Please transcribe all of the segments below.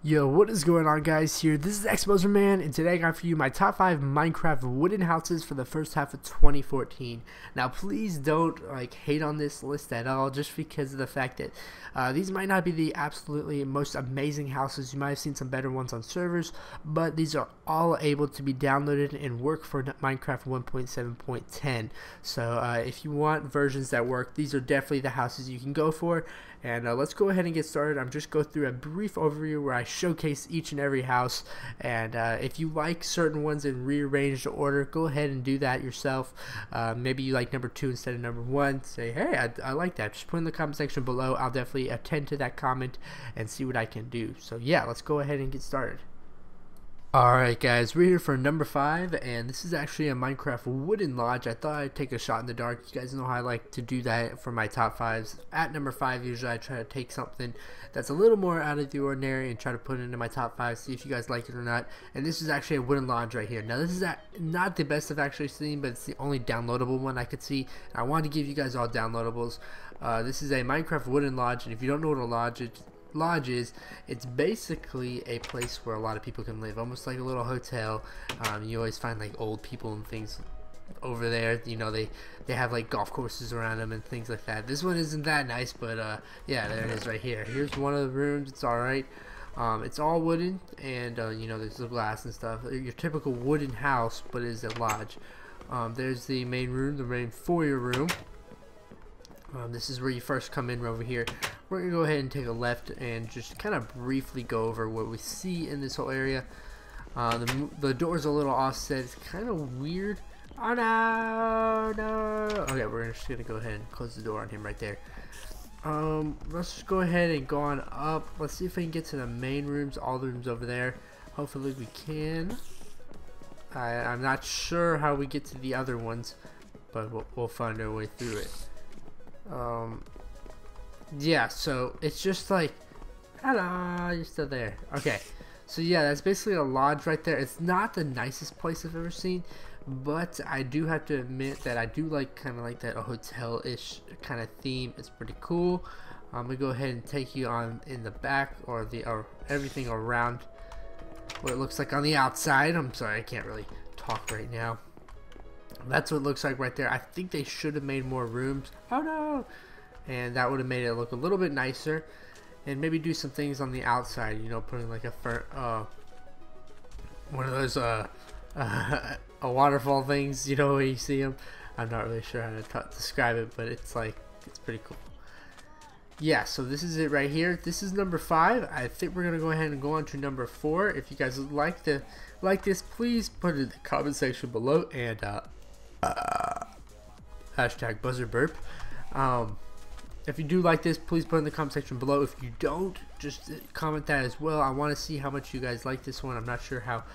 Yo, what is going on, guys? Here, this is Xposerman, and today I got for you my top 5 Minecraft wooden houses for the first half of 2014. Now, please don't hate on this list at all, just because of the fact that these might not be the absolutely most amazing houses. You might have seen some better ones on servers, but these are all able to be downloaded and work for Minecraft 1.7.10. So, if you want versions that work, these are definitely the houses you can go for. And let's go ahead and get started. I'm just go through a brief overview where I showcase each and every house, and if you like certain ones in rearranged order, go ahead and do that yourself. Maybe you like number 2 instead of number 1. Say, hey, I like that. Just put in the comment section below. I'll definitely attend to that comment and see what I can do. So yeah, let's go ahead and get started. Alright guys, we're here for number 5, and this is actually a Minecraft wooden lodge. I thought I'd take a shot in the dark. You guys know how I like to do that for my top 5s. At number 5, usually I try to take something that's a little more out of the ordinary and try to put it into my top 5, see if you guys like it or not. And this is actually a wooden lodge right here. Now this is not the best I've actually seen, but it's the only downloadable one I could see. I wanted to give you guys all downloadables. This is a Minecraft wooden lodge, and if you don't know what a lodge is, it's basically a place where a lot of people can live, almost like a little hotel. You always find like old people and things over there. You know, they have like golf courses around them and things like that. This one isn't that nice, but yeah, there it is right here. Here's one of the rooms. It's alright. It's all wooden, and you know, there's the glass and stuff. Your typical wooden house, but it is a lodge. There's the main room, the main foyer room. This is where you first come in over here. We're going to go ahead and take a left and just kind of briefly go over what we see in this whole area. The door's a little offset. It's kind of weird. Oh no! Okay, we're just going to go ahead and close the door on him right there. Let's just go ahead and go on up. Let's see if we can get to the main rooms. All the rooms over there. Hopefully we can. I'm not sure how we get to the other ones, but we'll find our way through it. Yeah, so it's just like, hello, you're still there. Okay, so yeah, that's basically a lodge right there. It's not the nicest place I've ever seen, but I do have to admit that I do like kind of like that hotel-ish kind of theme. It's pretty cool. I'm gonna go ahead and take you on in the back, or everything around what it looks like on the outside. I'm sorry, I can't really talk right now. That's what it looks like right there. I think they should have made more rooms. Oh no! And that would have made it look a little bit nicer. And maybe do some things on the outside. You know, putting like one of those a waterfall things. You know, where you see them. I'm not really sure how to describe it, but it's pretty cool. Yeah, so this is it right here. This is number 5. I think we're gonna go ahead and go on to number 4. If you guys would like this, please put it in the comment section below, and hashtag buzzer burp. If you do like this, please put it in the comment section below. If you don't, just comment that as well. I want to see how much you guys like this one. I'm not sure how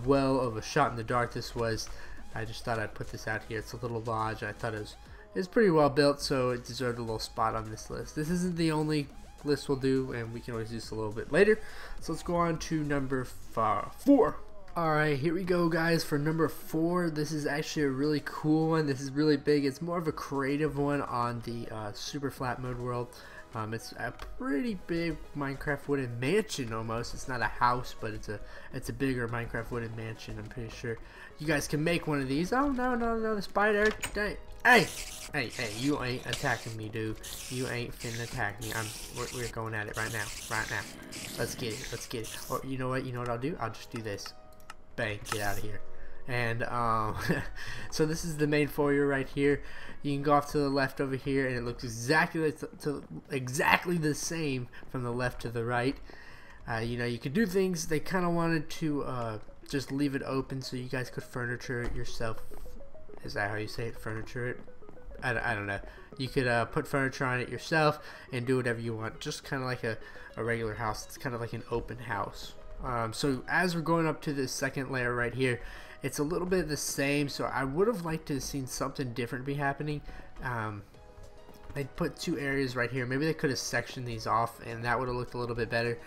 well of a shot in the dark this was. I just thought I'd put this out here. It's a little lodge. I thought it was pretty well built, so it deserved a little spot on this list. This isn't the only list we'll do, and we can always do this a little bit later. So let's go on to number 4. Alright, here we go guys for number 4. This is actually a really cool one. This is really big. It's more of a creative one on the super flat mode world. It's a pretty big Minecraft wooden mansion almost. It's not a house, but it's a bigger Minecraft wooden mansion. I'm pretty sure you guys can make one of these. Oh no, the spider. Hey, you ain't attacking me, dude. You ain't finna attack me. We're going at it right now. Let's get it. Or you know what I'll do? I'll just do this. Bang, get out of here. And so this is the main foyer right here. You can go off to the left over here, and it looks exactly the same from the left to the right. You know, you could do things. They kind of wanted to just leave it open so you guys could furniture it yourself. Is that how you say it? Furniture it? I don't know. You could put furniture on it yourself and do whatever you want. Just kind of like a regular house. It's kind of like an open house. So as we're going up to this second layer right here, it's a little bit the same. So I would have liked to have seen something different be happening. They put 2 areas right here. Maybe they could have sectioned these off, and that would have looked a little bit better.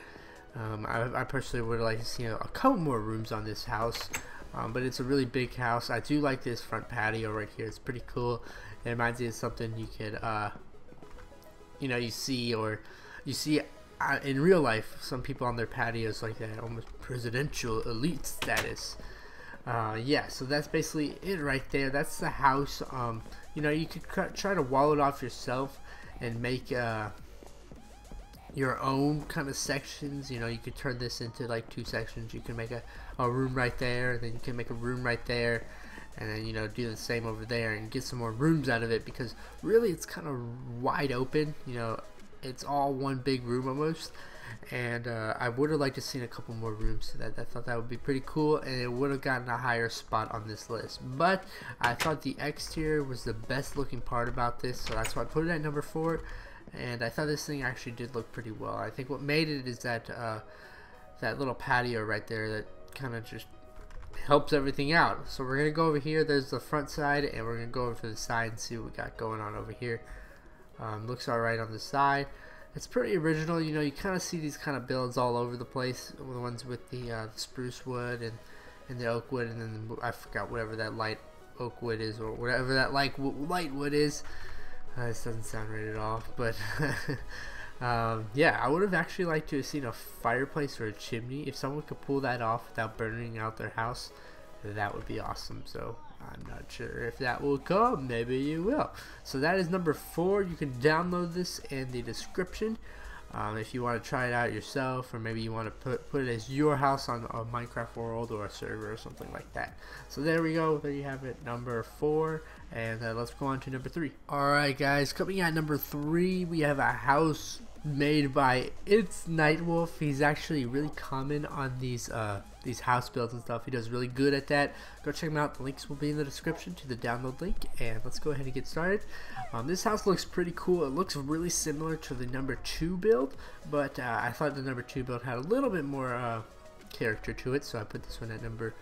I personally would have liked to see a couple more rooms on this house. But it's a really big house. I do like this front patio right here. It's pretty cool. It reminds me of something you could, you know, you see in real life, some people on their patios like that, almost presidential elite status. Yeah, so that's basically it right there. That's the house. You know, you could try to wall it off yourself and make your own kind of sections. You know, you could turn this into like 2 sections. You can make a room right there, and then you can make a room right there, and then, you know, do the same over there and get some more rooms out of it, because really it's kind of wide open. You know, it's all one big room almost. And I would have liked to seen a couple more rooms. I thought that would be pretty cool, and it would have gotten a higher spot on this list. But I thought the exterior was the best looking part about this, so that's why I put it at number 4. And I thought this thing actually did look pretty well. I think what made it is that that little patio right there that kind of just helps everything out. So we're gonna go over here. There's the front side, and we're gonna go over to the side and see what we got going on over here. Looks alright on the side. It's pretty original. You know, you kind of see these kind of builds all over the place. The ones with the spruce wood and the oak wood, and then I forgot whatever that light oak wood is, or whatever that light wood is. This doesn't sound right at all, but yeah, I would have actually liked to have seen a fireplace or a chimney. If someone could pull that off without burning out their house, that would be awesome. So I'm not sure if that will come. Maybe you will. So that is number 4. You can download this in the description if you want to try it out yourself, or maybe you want to put it as your house on a Minecraft world or a server or something like that. So there we go. There you have it, number 4. And let's go on to number 3. Alright guys, coming at number 3, we have a house made by It's Nightwolf. He's actually really common on these house builds and stuff. He does really good at that. Go check him out. The links will be in the description to the download link, and let's go ahead and get started. This house looks pretty cool. It looks really similar to the number 2 build, but I thought the number 2 build had a little bit more character to it, so I put this one at number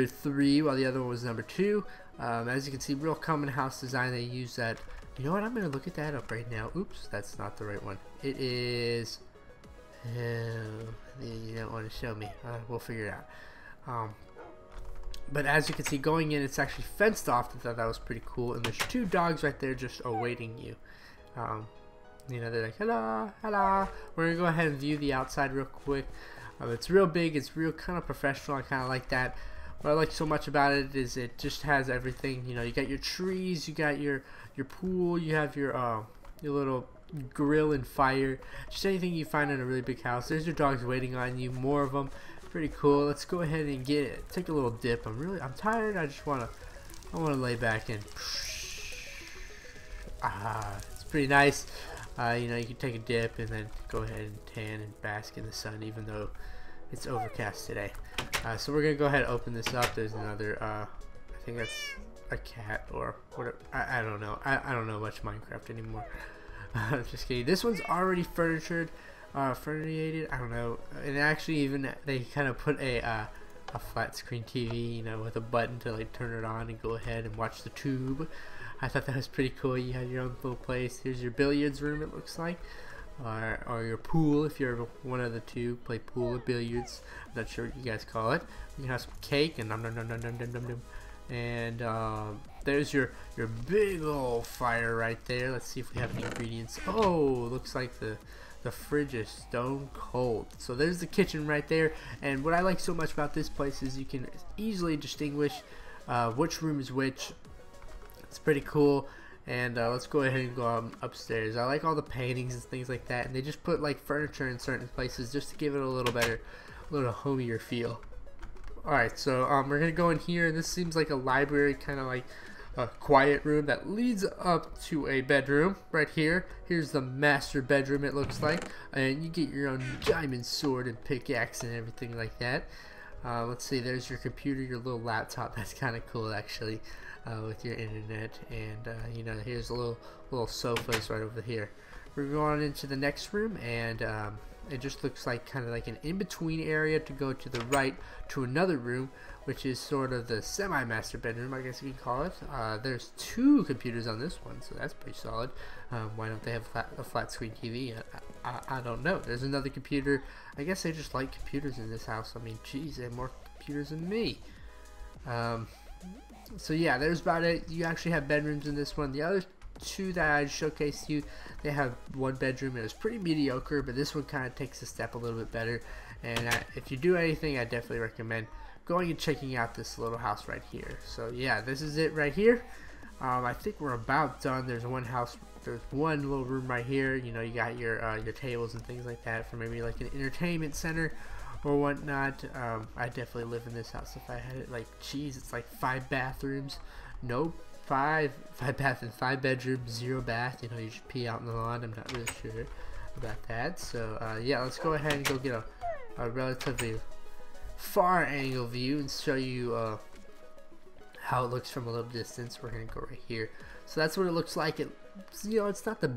3, while the other one was number 2. As you can see, real common house design. They use that. You know what? I'm gonna look at that up right now. Oops, that's not the right one. It is. You don't want to show me. We'll figure it out. But as you can see, going in, it's actually fenced off. I thought that was pretty cool. And there's 2 dogs right there just awaiting you. You know, they're like, hello, hello. We're gonna go ahead and view the outside real quick. It's real big. It's real kind of professional. I kind of like that. What I like so much about it is it just has everything. You know, you got your trees, you got your pool, you have your little grill and fire, just anything you find in a really big house. There's your dogs waiting on you, more of them. Pretty cool. Let's go ahead and take a little dip. I'm tired. I wanna lay back and it's pretty nice. You know, you can take a dip and then go ahead and tan and bask in the sun, even though it's overcast today. So we're gonna go ahead and open this up. There's another I think that's a cat or whatever. I don't know. I don't know much Minecraft anymore. Just kidding. This one's already furnitured, furniated. I don't know. And actually, even they kind of put a flat screen TV, you know, with a button to like turn it on and go ahead and watch the tube. I thought that was pretty cool. You have your own little place. Here's your billiards room. It looks like. Or your pool, if you're one of the two, play pool or billiards. I'm not sure what you guys call it. You can have some cake and and there's your big old fire right there. Let's see if we have any ingredients. Oh, looks like the fridge is stone cold. So there's the kitchen right there. And what I like so much about this place is you can easily distinguish which room is which. It's pretty cool. And let's go ahead and go upstairs. I like all the paintings and things like that, and they just put like furniture in certain places just to give it a little better, a little homier feel. Alright, so we're gonna go in here, and this seems like a library, kind of like a quiet room that leads up to a bedroom right here. Here's the master bedroom, it looks like, and you get your own diamond sword and pickaxe and everything like that. Let's see, there's your computer, your little laptop. That's kind of cool, actually, with your internet. And you know, here's a little sofas right over here. We're going into the next room, and it just looks like kind of like an in-between area to go to the right to another room, which is sort of the semi-master bedroom, I guess you can call it. There's 2 computers on this one, so that's pretty solid. Why don't they have a flat screen TV? I don't know. There's another computer. I guess they just like computers in this house. I mean, geez, they have more computers than me. So yeah, there's about it. You actually have bedrooms in this one. The other two that I showcased you, they have one bedroom. It was pretty mediocre, but this one kind of takes a step a little bit better. And if you do anything, I definitely recommend going and checking out this little house right here. So yeah, this is it right here. I think we're about done. There's one little room right here. You know, you got your tables and things like that for maybe like an entertainment center or whatnot. I definitely live in this house if I had it. Like, geez, it's like 5 bathrooms. Nope, 5 bath and 5 bedrooms, 0 bath. You know, you should pee out in the lawn. I'm not really sure about that. So yeah, let's go ahead and go get a relatively far angle view and show you how it looks from a little distance. We're gonna go right here. So that's what it looks like. You know, it's not the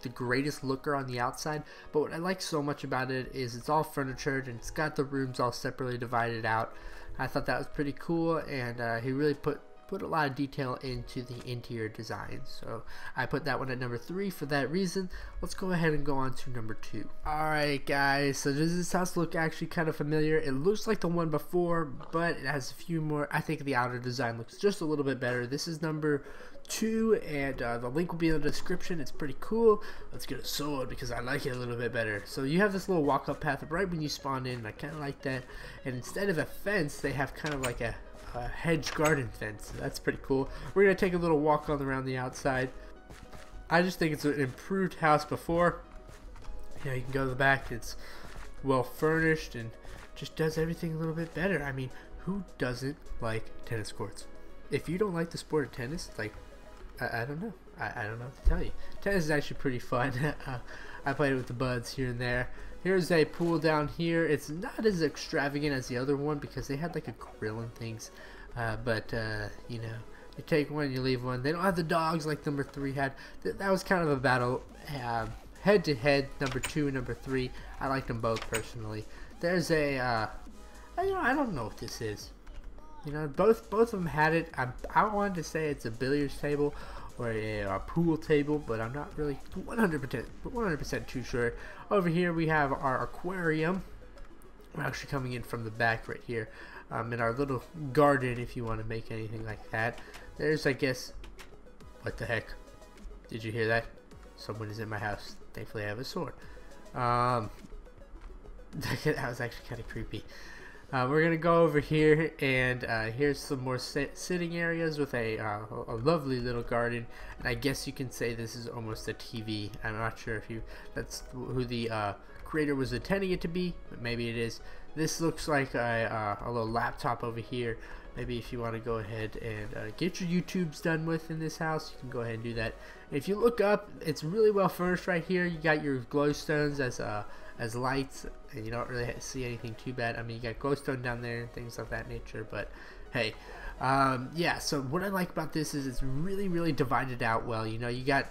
greatest looker on the outside, but what I like so much about it is it's all furnitured and it's got the rooms all separately divided out. I thought that was pretty cool, and he really put a lot of detail into the interior design. So I put that one at number 3 for that reason. Let's go ahead and go on to number 2. Alright guys, so does this house look actually kind of familiar? It looks like the one before, but it has a few more. I think the outer design looks just a little bit better. This is number 2, and the link will be in the description. It's pretty cool. Let's get a sword because I like it a little bit better. So you have this little walk-up path right when you spawn in, and I kind of like that. And instead of a fence, they have kind of like a hedge garden fence. That's pretty cool. We're gonna take a little walk on around the outside. I just think it's an improved house before. You know, you can go to the back. It's well furnished and just does everything a little bit better. I mean, who doesn't like tennis courts? If you don't like the sport of tennis, like, I don't know. I don't know what to tell you. Tennis is actually pretty fun. I played it with the buds here and there. Here's a pool down here. It's not as extravagant as the other one because they had like a grill and things. But you know, you take one, you leave one. They don't have the dogs like number 3 had. That was kind of a battle head to head, number 2 and number 3. I liked them both personally. There's a, you know, I don't know what this is. You know, both of them had it. I wanted to say it's a billiards table or a pool table, but I'm not really 100% too sure. Over here we have our aquarium. We're actually coming in from the back right here, in our little garden if you want to make anything like that. There's, I guess, what the heck? Did you hear that? Someone is in my house. Thankfully I have a sword. That was actually kind of creepy. We're gonna go over here, and here's some more sitting areas with a lovely little garden. And I guess you can say this is almost a TV. I'm not sure if that's who the creator was intending it to be, but maybe it is. This looks like a little laptop over here. Maybe if you want to go ahead and get your YouTubes done with in this house, you can go ahead and do that. And if you look up, it's really well furnished right here. You got your glowstones as lights, and you don't really see anything too bad. I mean, you got glowstone down there and things of that nature, but hey, yeah. So what I like about this is it's really divided out well. You know, you got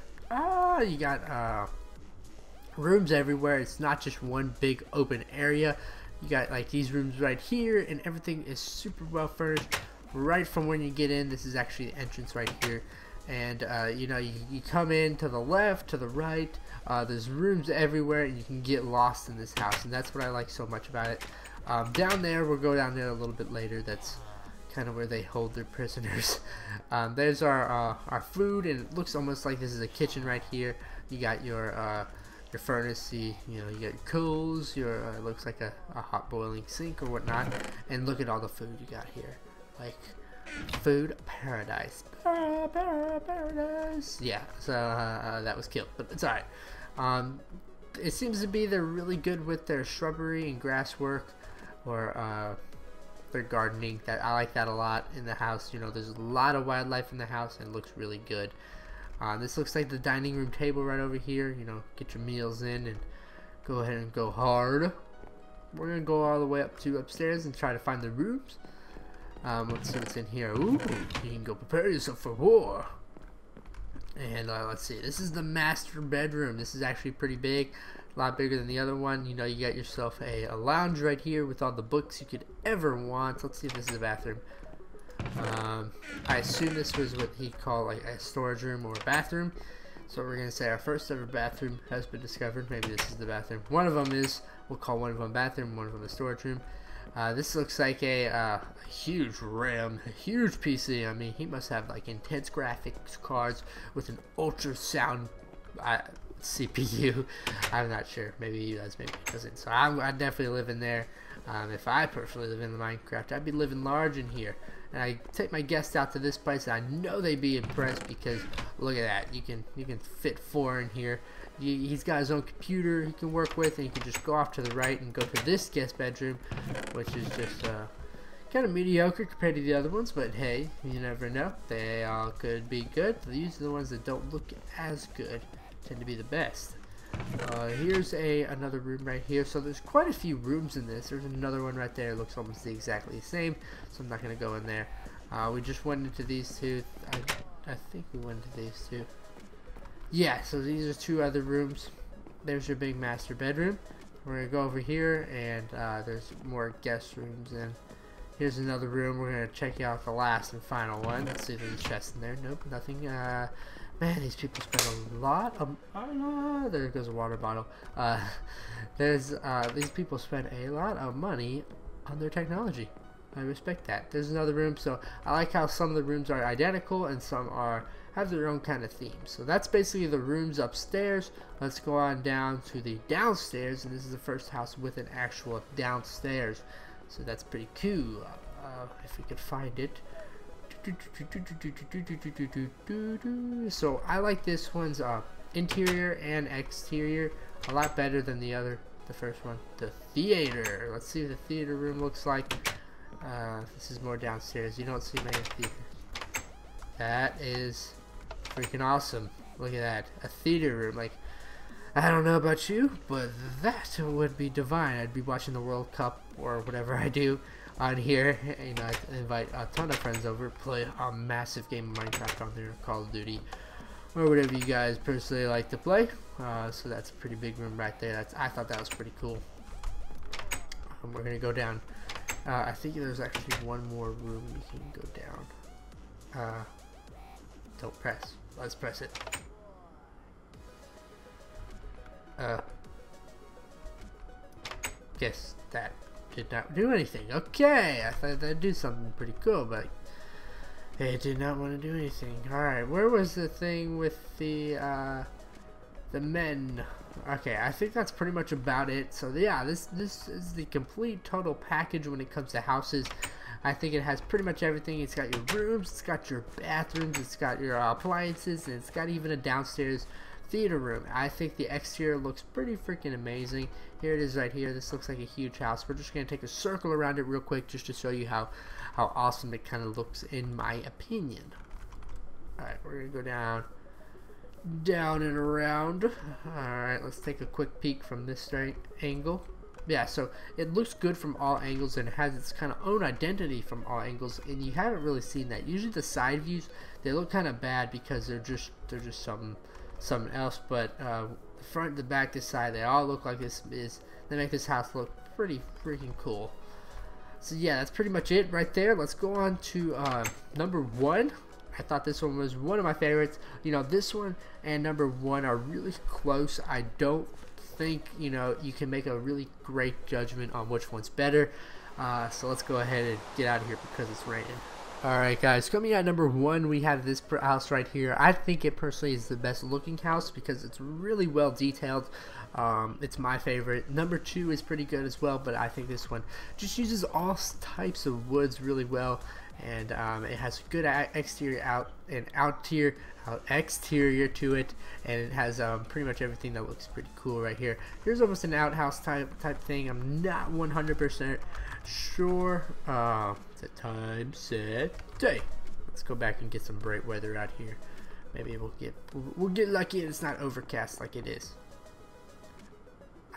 rooms everywhere. It's not just one big open area. You got like these rooms right here, and everything is super well furnished right from when you get in. This is actually the entrance right here, and you know, you come in to the left, to the right. There's rooms everywhere, and you can get lost in this house, and that's what I like so much about it. Down there, we'll go down there a little bit later. That's kind of where they hold their prisoners. There's our food, and it looks almost like this is a kitchen right here. You got your furnace, you know, you got coals, your looks like a hot boiling sink or whatnot, and look at all the food you got here, like food paradise, paradise. Yeah, so that was killed, but it's alright. It seems to be they're really good with their shrubbery and grass work, or their gardening. That I like that a lot in the house. You know, there's a lot of wildlife in the house, and it looks really good. This looks like the dining room table right over here. You know, get your meals in and go ahead and go hard. We're gonna go all the way up to upstairs and try to find the rooms. Let's see what's in here. Ooh, you can go prepare yourself for war. And let's see, this is the master bedroom. This is actually pretty big, a lot bigger than the other one. You know, you got yourself a lounge right here with all the books you could ever want. Let's see if this is a bathroom. I assume this was what he'd call like a storage room or a bathroom. So we're gonna say our first ever bathroom has been discovered. Maybe this is the bathroom. One of them is, we'll call one of them bathroom, one of them a storage room. This looks like a huge RAM, a huge PC. I mean, he must have like intense graphics cards with an ultrasound CPU. I'm not sure. Maybe he does, maybe he doesn't. So I'd definitely live in there. If I personally live in Minecraft, I'd be living large in here. And I take my guests out to this place, and I know they'd be impressed because look at that. You can fit 4 in here. He's got his own computer he can work with, and he can just go off to the right and go to this guest bedroom, which is just kind of mediocre compared to the other ones, but hey, you never know. They all could be good. These are the ones that don't look as good, tend to be the best. Here's another room right here. So there's quite a few rooms in this. There's another one right there. It looks almost exactly the same, so I'm not going to go in there. We just went into these two. I think we went into these two. Yeah, so these are 2 other rooms. There's your big master bedroom. We're going to go over here, and there's more guest rooms, and here's another room. We're going to check out the last and final one. Let's see if there's a chest in there. Nope, nothing. Man, these people spend a lot of... there goes a water bottle. These people spend a lot of money on their technology. I respect that. There's another room, so I like how some of the rooms are identical and some have their own kind of theme. So that's basically the rooms upstairs. Let's go on down to the downstairs, and this is the first house with an actual downstairs. So that's pretty cool. If we could find it. So I like this one's interior and exterior a lot better than the first one. The theater. Let's see what the theater room looks like. This is more downstairs. You don't see many theaters. That is freaking awesome. Look at that. A theater room. Like, I don't know about you, but that would be divine. I'd be watching the World Cup or whatever I do on here. You know, I invite a ton of friends over, play a massive game of Minecraft on there, Call of Duty, or whatever you guys personally like to play. So that's a pretty big room right there. I thought that was pretty cool. We're gonna go down. I think there's actually one more room you can go down. Don't press. Let's press it. Guess that did not do anything. Okay, I thought that'd do something pretty cool, but it did not want to do anything. Alright, where was the thing with the men? Okay, I think that's pretty much about it. So yeah, this is the complete total package when it comes to houses. I think it has pretty much everything. It's got your rooms, it's got your bathrooms, it's got your appliances, and it's got even a downstairs theater room. I think the exterior looks pretty freaking amazing. Here it is right here. This looks like a huge house. We're just going to take a circle around it real quick just to show you how awesome it kind of looks in my opinion. Alright, we're going to go down and around. Alright, let's take a quick peek from this angle. Yeah, so it looks good from all angles and it has its kind of own identity from all angles, and you haven't really seen that. Usually the side views, they look kind of bad because they're just something else, but the front, the back, this side, they all look like they make this house look pretty freaking cool. So yeah, that's pretty much it right there. Let's go on to number 1. I thought this one was one of my favorites. You know, this one and number 1 are really close. I don't think, you know, you can make a really great judgment on which one's better. So let's go ahead and get out of here because it's raining. Alright guys, coming at number 1, we have this house right here. I think it personally is the best looking house because it's really well detailed. It's my favorite. Number 2 is pretty good as well, but I think this one just uses all types of woods really well, and it has a good exterior exterior to it, and it has pretty much everything that looks pretty cool right here. Here's almost an outhouse type thing. I'm not 100% sure. It's a time, set, day. Let's go back and get some bright weather out here. Maybe we'll get lucky and it's not overcast like it is.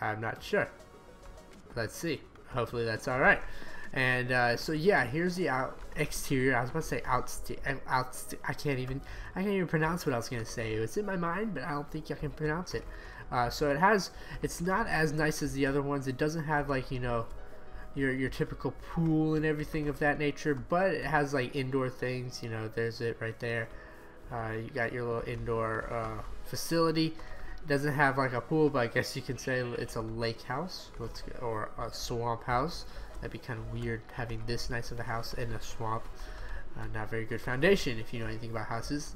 I'm not sure. Let's see. Hopefully that's all right. And so yeah, here's the exterior. I was about to say I can't even pronounce what I was gonna say. It's in my mind, but I don't think I can pronounce it. So it's not as nice as the other ones. It doesn't have, like, you know, your typical pool and everything of that nature, but it has like indoor things. You know, there's it right there. You got your little indoor facility. It doesn't have like a pool, but I guess you can say it's a lake house, or a swamp house. That'd be kind of weird having this nice of a house in a swamp. Not very good foundation if you know anything about houses.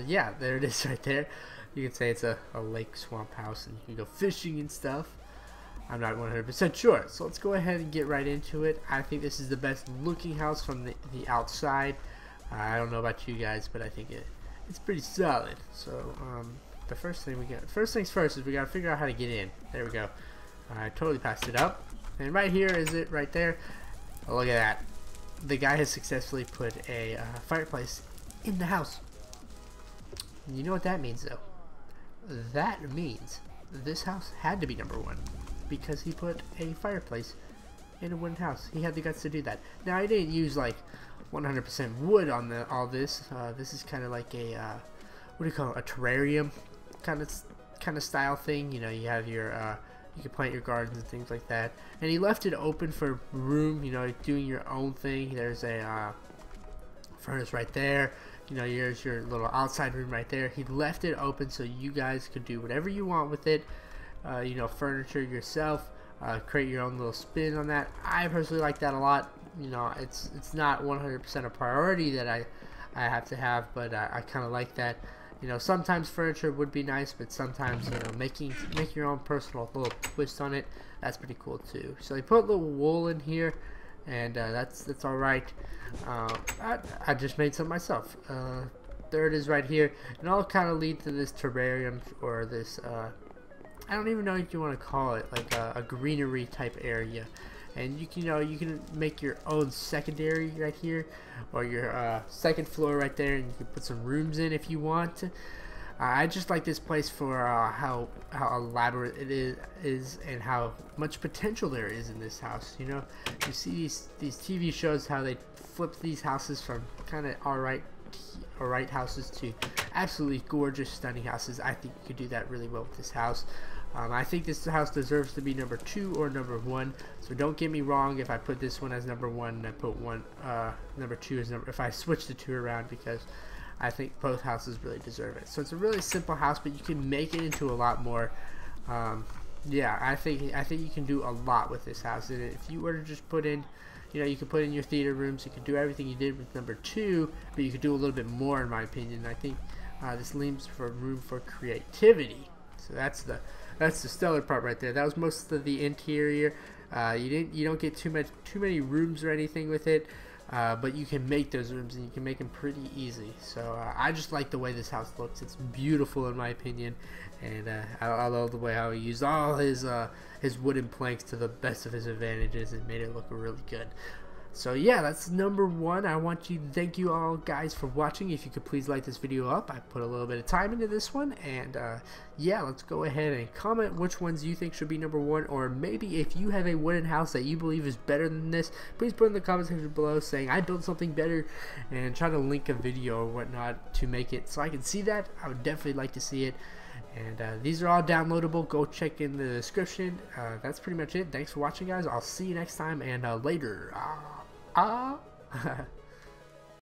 Yeah, there it is right there. You can say it's a lake swamp house, and you can go fishing and stuff. I'm not 100% sure, so let's go ahead and get right into it. I think this is the best looking house from the outside. I don't know about you guys, but I think it's pretty solid. So the first things first is we gotta figure out how to get in. There we go. I totally passed it up, and right here is it right there. Oh, look at that. The guy has successfully put a fireplace in the house. You know what that means, though? That means this house had to be number 1 because he put a fireplace in a wooden house. He had the guts to do that. Now, I didn't use like 100% wood on all this. This is kind of like a what do you call it? A terrarium kind of style thing. You know, you have your you can plant your gardens and things like that. And he left it open for room, you know, doing your own thing. There's a furnace right there. You know, here's your little outside room right there. He left it open so you guys could do whatever you want with it. You know, furniture yourself, create your own little spin on that. I personally like that a lot. You know, it's not 100% a priority that I have to have, but I kind of like that. You know, sometimes furniture would be nice, but sometimes, you know, making your own personal little twist on it, that's pretty cool too. So they put a little wool in here, and that's all right. I just made some myself. There it is right here, and I'll kind of lead to this terrarium, or this I don't even know what you want to call it, like a greenery type area. And you can make your own secondary right here, or your second floor right there, and you can put some rooms in if you want. I just like this place for how elaborate it is and how much potential there is in this house. You know, you see these TV shows, how they flip these houses from kind of alright houses to absolutely gorgeous, stunning houses. I think you could do that really well with this house. I think this house deserves to be number 2 or number 1. So don't get me wrong if I put this one as number 1 and I put number 2 as if I switch the 2 around, because I think both houses really deserve it. So it's a really simple house, but you can make it into a lot more. Yeah, I think you can do a lot with this house. And if you were to just put in, you know, you could put in your theater rooms, you could do everything you did with number 2, but you could do a little bit more, in my opinion. I think this leaves for room for creativity. So that's the stellar part right there. That was most of the interior. You don't get too many rooms or anything with it, but you can make those rooms, and you can make them pretty easy. So I just like the way this house looks. It's beautiful in my opinion, and I love the way how he used all his wooden planks to the best of his advantages and made it look really good. So yeah, that's number 1. I want to thank you all guys for watching. If you could please like this video up. I put a little bit of time into this one, and yeah, let's go ahead and comment which ones you think should be number 1, or maybe if you have a wooden house that you believe is better than this, please put in the comment section below saying I built something better, and try to link a video or whatnot to make it so I can see that. I would definitely like to see it. And these are all downloadable. Go check in the description. That's pretty much it. Thanks for watching, guys. I'll see you next time, and later.